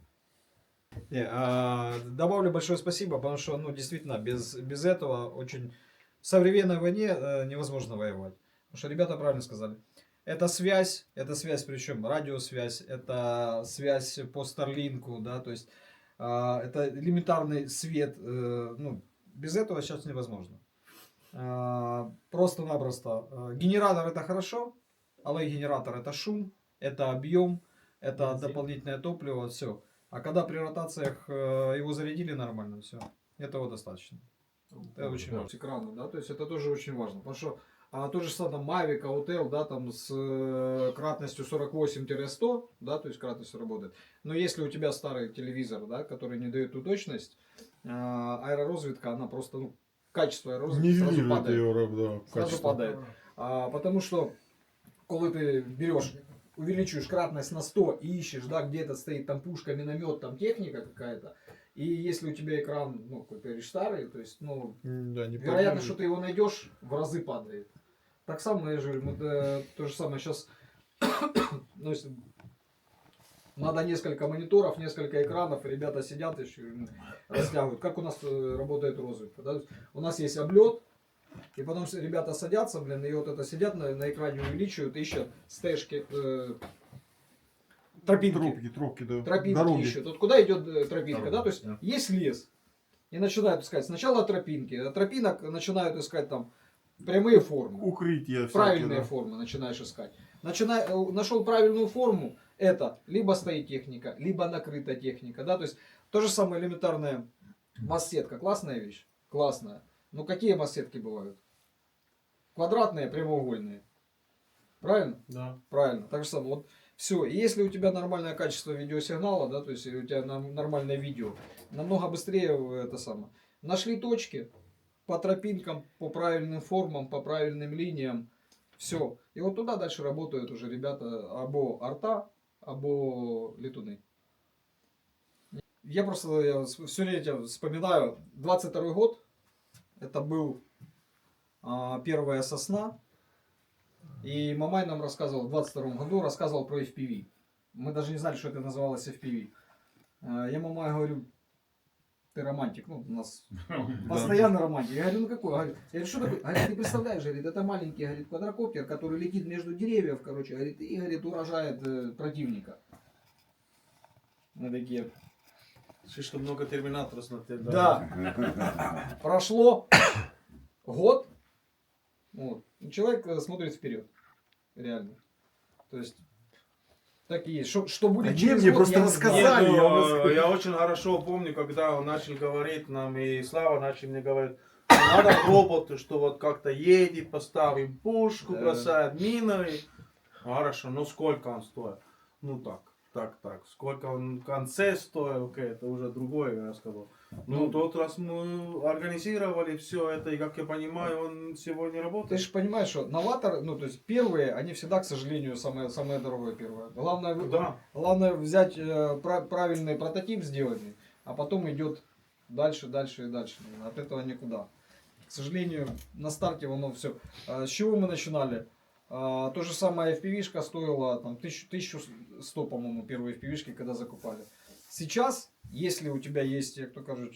Добавлю большое спасибо, потому что, ну, действительно, без этого очень в современной войне невозможно воевать. Потому что ребята правильно сказали. Это связь причем радиосвязь, это связь по Старлинку, да, то есть это элементарный свет, ну, без этого сейчас невозможно. Просто-напросто. Генератор это хорошо, але генератор это шум, это объем, это дополнительное топливо, все. А когда при ротациях его зарядили нормально, все, этого достаточно. Это очень важно. Экраны, да, то есть это тоже очень важно, потому что тот же самый Mavic, Autel, да, там с кратностью 48-100, да, то есть кратность работает. Но если у тебя старый телевизор, да, который не дает ту точность, аэророзведка, она просто, ну, качество аэророзведки сразу падает. Сразу падает. Потому что, когда ты берешь, увеличиваешь кратность на 100 и ищешь, да, где-то стоит там пушка, миномет, там техника какая-то, и если у тебя экран, ну, как ты говоришь, старый, то есть, ну, да, вероятно, что ты его найдешь, в разы падает. Так само, я же говорю, то же самое сейчас, ну, если надо несколько мониторов, несколько экранов, и ребята сидят еще растягивают. Как у нас работает разведка, да? У нас есть облет, и потом ребята садятся, блин, и вот это сидят на экране, увеличивают, ищут стэшки, тропинки. Трубки, да. Тропинки дороги. ищут. Вот куда идет тропинка, Дорога, да? То есть есть лес. И начинают искать сначала тропинки. А тропинок начинают искать там прямые формы. Укрытия. Правильные всякие, да. формы начинаешь искать. Нашел правильную форму, это либо стоит техника, либо накрыта техника, да? То есть то же самое элементарная массетка. Классная вещь? Классная. Но какие массетки бывают? Квадратные, прямоугольные. Правильно? Да. Правильно. Так же самое. Вот все. И если у тебя нормальное качество видеосигнала, да, то есть у тебя нормальное видео, намного быстрее это самое. Нашли точки по тропинкам, по правильным формам, по правильным линиям. Все. И вот туда дальше работают уже ребята або арта, або летуны. Я все время вспоминаю 22 год. Это был первая сосна. И Мамай нам рассказывал в 22 году, рассказывал про FPV. Мы даже не знали, что это называлось FPV. Я Мамай говорю, ты романтик, ну, у нас постоянно романтик. Я говорю, ну какой? Я говорю, что такое? Говорит, ты представляешь, говорит, это маленький, говорит, квадрокоптер, который летит между деревьев, короче, говорит, и, говорит, уражает противника. Мы такие... Слишком много терминаторов смотрели. Да. Прошло год. Вот. Человек смотрит вперед. Реально. То есть, так и есть. Что будет через мне год, просто я не рассказали. знаю. Я очень хорошо помню, когда он начал говорить нам, и Слава начал мне говорить, надо роботы, что вот как-то едет, поставим пушку, бросает мины. Хорошо, ну сколько он стоит? Ну так. Сколько он в конце стоил, окей, это уже другое, я сказал. Ну, тот раз мы организировали все это, и как я понимаю, он сегодня работает. Ты же понимаешь, что новаторы, ну то есть первые, они всегда, к сожалению, самое дорогое первое. Главное взять правильный прототип сделанный, а потом идет дальше. От этого никуда. К сожалению, на старте оно все. С чего мы начинали? То же самое FPV-шка стоила там, 1100, по-моему, первые FPV-шки, когда закупали. Сейчас, если у тебя есть, как то кажут,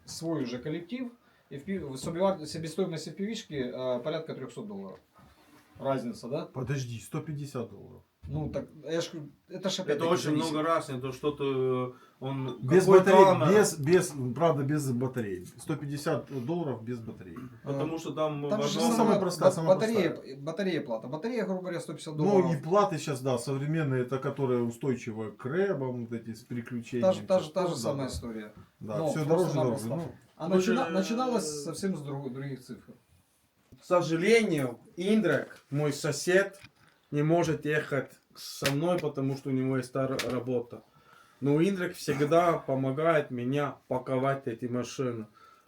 свой уже коллектив, себестоимость FPV-шки порядка $300. Разница, да? Подожди, $150. Ну, так, я ж говорю, это ж Это опять-таки очень зависит. много раз, не то что-то он Без какой-то батареи, рано- правда, без батареи. $150 без батареи. Потому что там, Там в же одном- самая простая, самая батарея плата. Батарея, грубо говоря, $150. Ну и платы сейчас, да, современные, это которые устойчивы к рэбам, вот эти с переключениями. Та же Да, самая да. история. Да, Но все просто-напросто. дороже. Ну, А Лучше- начиналось совсем с других цифр. К сожалению, Индрек, мой сосед, не может ехать со мной, потому что у него есть работа. Но Индрек всегда помогает меня паковать эти машины.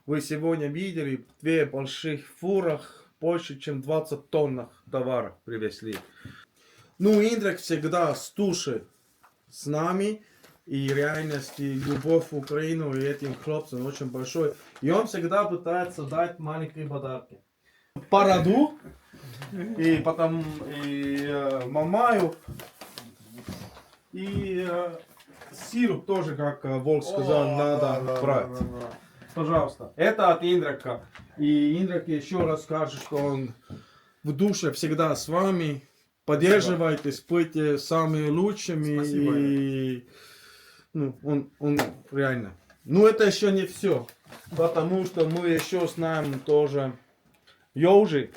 Вы сегодня видели, 2 больших фурах больше, чем 20 тонн товара привезли. Ну, Индрек всегда с души с нами. И реальности любовь в Украину и этим хлопцам очень большой. И он всегда пытается дать маленькие подарки. Параду и потом Мамаю и сироп тоже, как Волк сказал, надо брать. Пожалуйста. Это от Индрека. И Индрек еще раз скажет, что он в душе всегда с вами. Поддерживайтесь, будьте самыми лучшими. Спасибо, И ну, он реально. Ну, это еще не все. Потому что мы еще знаем тоже Ёжик.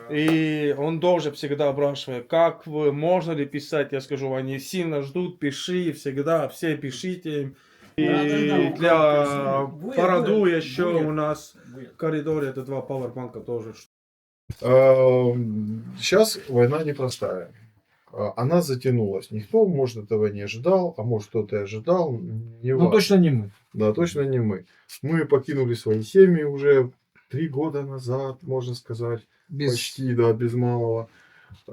И он тоже всегда спрашивает, как вы, можно ли писать? Я скажу, они сильно ждут, пиши, всегда, все пишите им. И для Параду еще у нас в коридоре это 2 пауэрбанка тоже. Сейчас война непростая. Она затянулась. Никто, может, этого не ожидал, а может, кто-то и ожидал. Не Ну, важно. точно не мы. Да, точно не мы. Мы покинули свои семьи уже 3 года назад, можно сказать. Почти, да, без малого.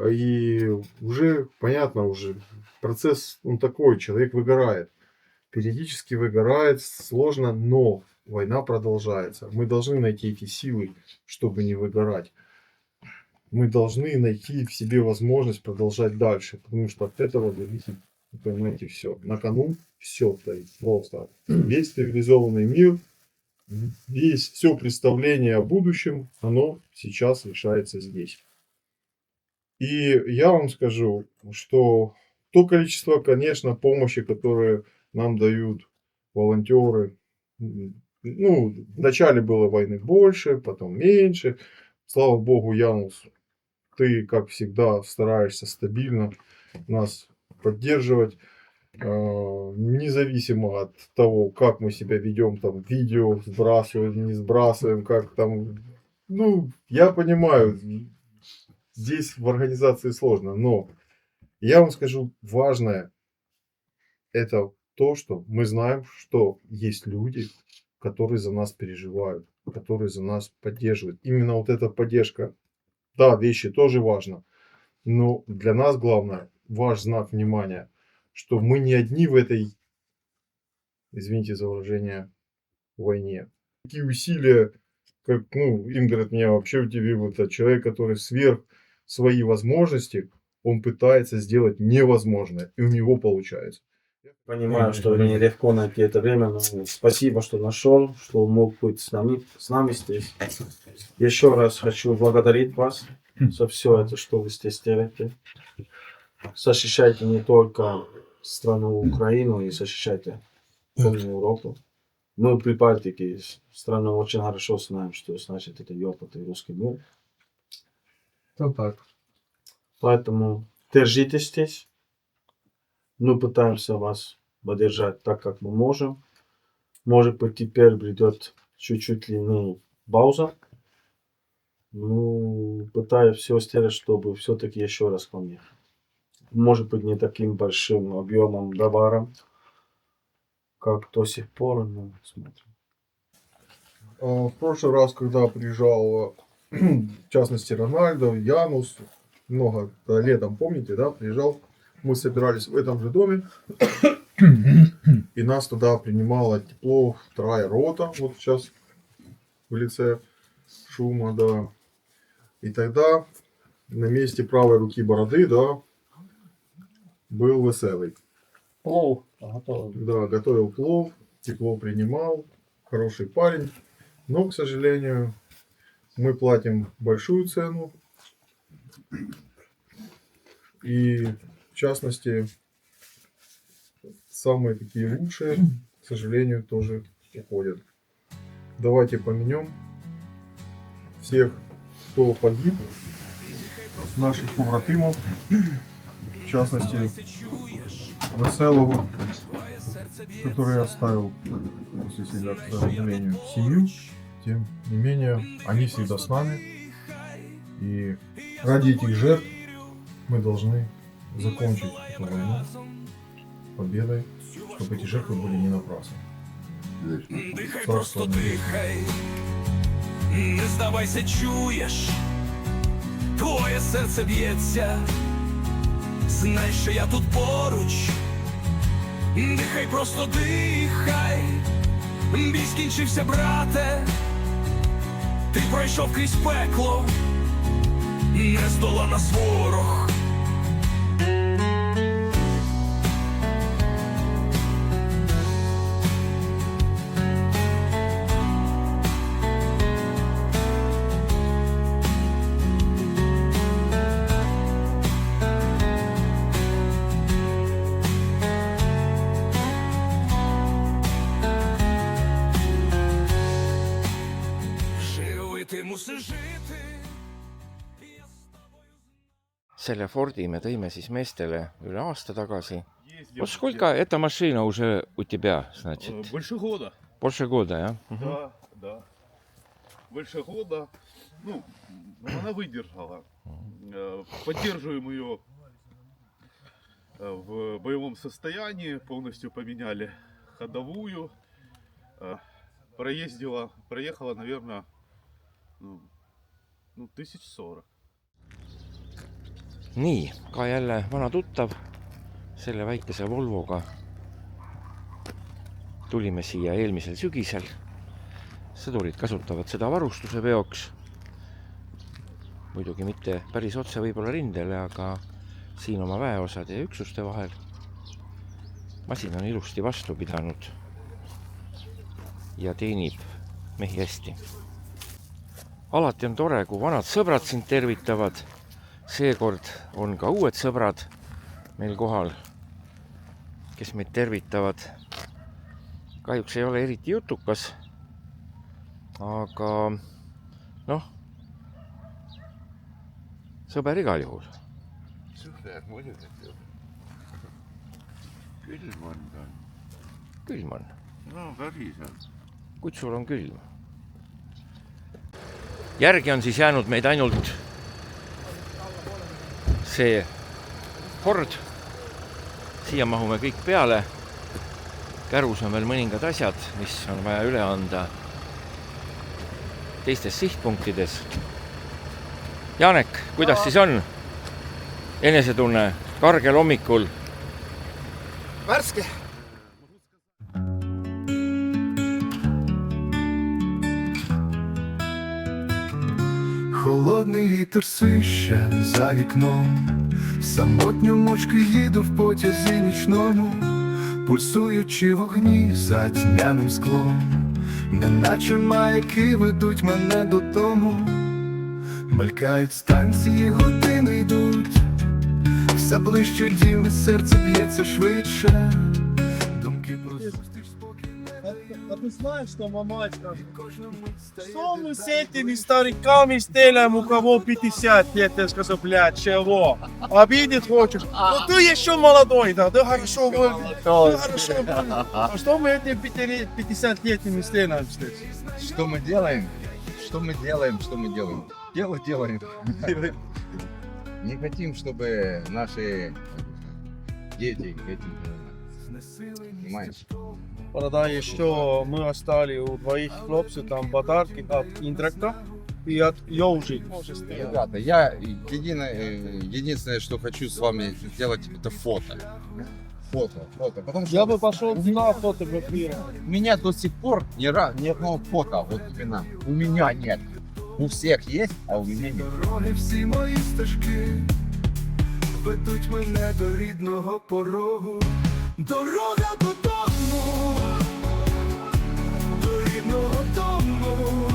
И уже, понятно, уже процесс, он такой, человек выгорает. Периодически выгорает, сложно, но война продолжается. Мы должны найти эти силы, чтобы не выгорать. Мы должны найти в себе возможность продолжать дальше, потому что от этого зависит, вы понимаете, все. На кону все стоит просто. Весь цивилизованный мир, все представление о будущем, оно сейчас решается здесь. И я вам скажу, что то количество, конечно, помощи, которое нам дают волонтеры, ну, в начале было войны больше, потом меньше. Слава богу, Янус, ты, как всегда, стараешься стабильно нас поддерживать, независимо от того, как мы себя ведем, там, видео сбрасываем, не сбрасываем, как там, ну, я понимаю, здесь в организации сложно, но я вам скажу, важное, это то, что мы знаем, что есть люди, которые за нас переживают, которые за нас поддерживают. Именно вот эта поддержка. Да, вещи тоже важно, но для нас главное, ваш знак внимания, что мы не одни в этой, извините за выражение, войне. Такие усилия, как, ну, Ингрид меня вообще удивил, это человек, который сверх свои возможности, он пытается сделать невозможное, и у него получается. Понимаю, что нелегко найти это время, но спасибо, что нашел, что мог быть с нами здесь. Еще раз хочу благодарить вас за все это, что вы здесь делаете. Защищайте не только страну Украину, и защищайте полную Европу. Мы при Балтике страну очень хорошо знаем, что значит это опыт и русский мир. Так. Поэтому держитесь здесь. Мы пытаемся вас поддержать так, как мы можем. Может быть, теперь придет чуть-чуть длиннее пауза. Ну, пытаюсь все сделать, чтобы все-таки еще раз ко мне. Может быть, не таким большим объемом товара, как до сих пор, но смотрим. В прошлый раз, когда приезжал, в частности, Рональдо, Янус, много летом, помните, да, приезжал, мы собирались в этом же доме, и нас туда принимала тепло 2-я рота, вот сейчас в лице Шума, да. И тогда на месте правой руки Бороды, да, был Веселый. Плов готовил. Да, готовил плов, тепло принимал, хороший парень. Но, к сожалению, мы платим большую цену. И в частности, самые такие лучшие, к сожалению, тоже уходят. Давайте поменем всех, кто погиб, наших побратимов, в частности, Веселого, который оставил после себя, к сожалению, семью. Тем не менее, они всегда с нами. И ради этих жертв мы должны закончить эту войну победой, чтобы эти жертвы были не напрасны. Дихай, Царство просто дихай, не здавайся, чуєш, твоє серце б'ється, знай, що я тут поруч, дихай, просто дихай, бій скінчився, брате, ти пройшов крізь пекло, не здолана ворог. Жити мусиш жити. Selle Fordi me tõime siis meestele üle aasta tagasi. Вот сколько эта машина уже у тебя, значит? Больше года. Больше года, ja? Да, да. Больше года. Ну, она выдержала. Поддерживаем ее в боевом состоянии. Полностью поменяли ходовую. Проехала, наверное, 1040. Nii, ka jälle vana tuttav selle väikese Volvoga. Tulime siia eelmisel sügisel. Sõdurid kasutavad seda varustuse veoks. Muidugi mitte päris otse võib-olla rindele, aga siin oma väeosade ja üksuste vahel. Masin on ilusti vastu pidanud ja teenib mehi hästi. Alati on tore, kui vanad sõbrad sind tervitavad. Seekord on ka uued sõbrad meil kohal, kes meid tervitavad. Kahjuks ei ole eriti jutukas, aga noh, sõber igal juhul. Sõber, muidugi. Külm on ka. Külm on. No, päriselt. Kuid sul on külm. Järgi on siis jäänud meid ainult see Ford. Siia mahume kõik peale. Kärus on veel mõningad asjad, mis on vaja üle anda teistes sihtpunktides. Janek, kuidas siis on? Enesetunne kargel hommikul. Värske. Холодний вітер свище за вікном, самотньо мовчки їду в потязі нічному, пульсуючи вогні за тьмяним склом, неначе маяки ведуть мене додому, мелькають станції, години йдуть, все ближче дім, і серце б'ється швидше, думки про зустріч спокій. А ты знаешь, что мама скажет? Что мы с этими стариками стелям, у кого 50 лет, я скажу, блядь, чего? Обидеть хочешь? Ну ты еще молодой, да, ты хорошо выглядишь. А что мы этим 50-летними стелями здесь? Что мы делаем? Что мы делаем? Что мы делаем? Дело делаем. Не хотим, чтобы наши дети этим занимались. Понимаешь? Тогда еще мы оставили у двоих хлопцев там подарки от Индрека и от Йоужи. Ребята, я единственное, что хочу с вами сделать, это фото. Фото. Потому что Я бы пошел на фотографировать. у меня до сих пор ни одного фото, вот именно, у меня нет. У всех есть, а у меня нет. Дороги всі мої стежки ведуть мене до рідного порогу. Дорога додому, до рідного дому,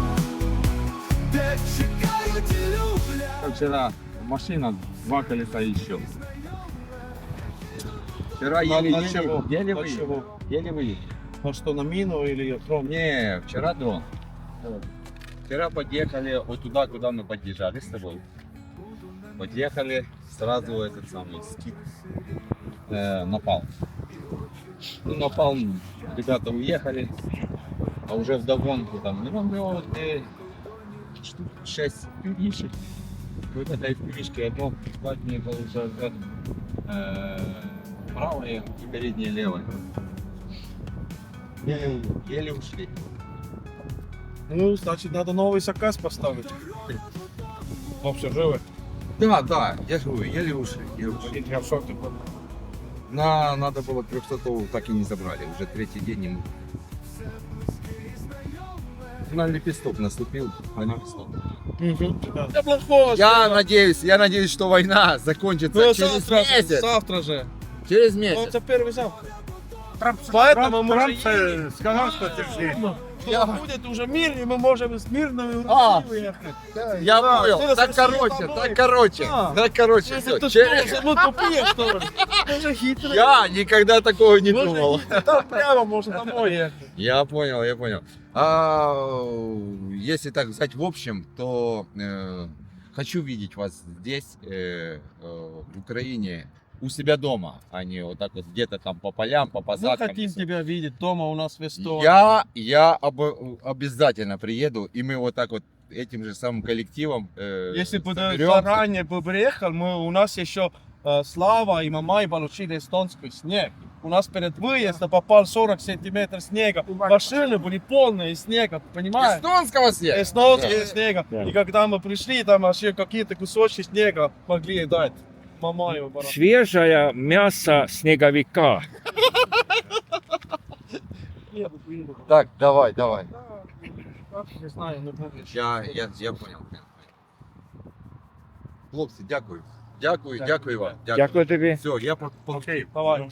де чекають і люблять. Вчера машина, 2 колеса еще. Вчера еле выехали. Ну что, на мину или дрон? Не, вчера дрон. Вчера подъехали вот туда, куда мы подъезжали с тобой. Подъехали, сразу этот самый скид напал. Ну, напал, ребята уехали, а уже вдогонку там, штук 6 пивишек. Вот этой пивишки одно платнее получается правое и переднее левое. Еле ушли. Ну, значит, надо новый заказ поставить. Ну, все, живы? Да, я же говорю, еле ушли. Надо было 300-го, так и не забрали. Уже третий день ему. Финальный писток наступил. Финальный писток. Я надеюсь, что война закончится через месяц. Завтра же. Через Ну, месяц. это первый завтра. Поэтому мы уже Трамп сказал, что терпи. Будет уже мир, и мы можем с мирно в А, Россию ехать. Я понял. через Так Россию короче. домой. Так короче. Если ты Всё. тоже, ну тупее, что ли? Ты же хитрый. Я никогда такого не Ну, думал. Там прямо можно домой ехать. Я понял. Если так взять в общем, то хочу видеть вас здесь, в Украине, у себя дома, а не вот так вот где-то там по полям, по Мы посадкам. хотим тебя видеть дома у нас в Эстонии. Я обязательно приеду, и мы вот так вот этим же самым коллективом Если бы ты соберёмся. заранее бы приехал, у нас еще Слава и Мамай получили эстонский снег. У нас перед выездом попал 40 сантиметров снега. Машины были полные снега, понимаешь? Эстонского снега? Эстонского Да. снега. Да. И когда мы пришли, там вообще какие-то кусочки снега могли дать. Мамаю. Свежее мясо снеговика. Так, давай. Не знаю, не буду. Я понял. Хлопці, дякую. Дякую вам. Дякую тобі. Все, я по. Окей, давай.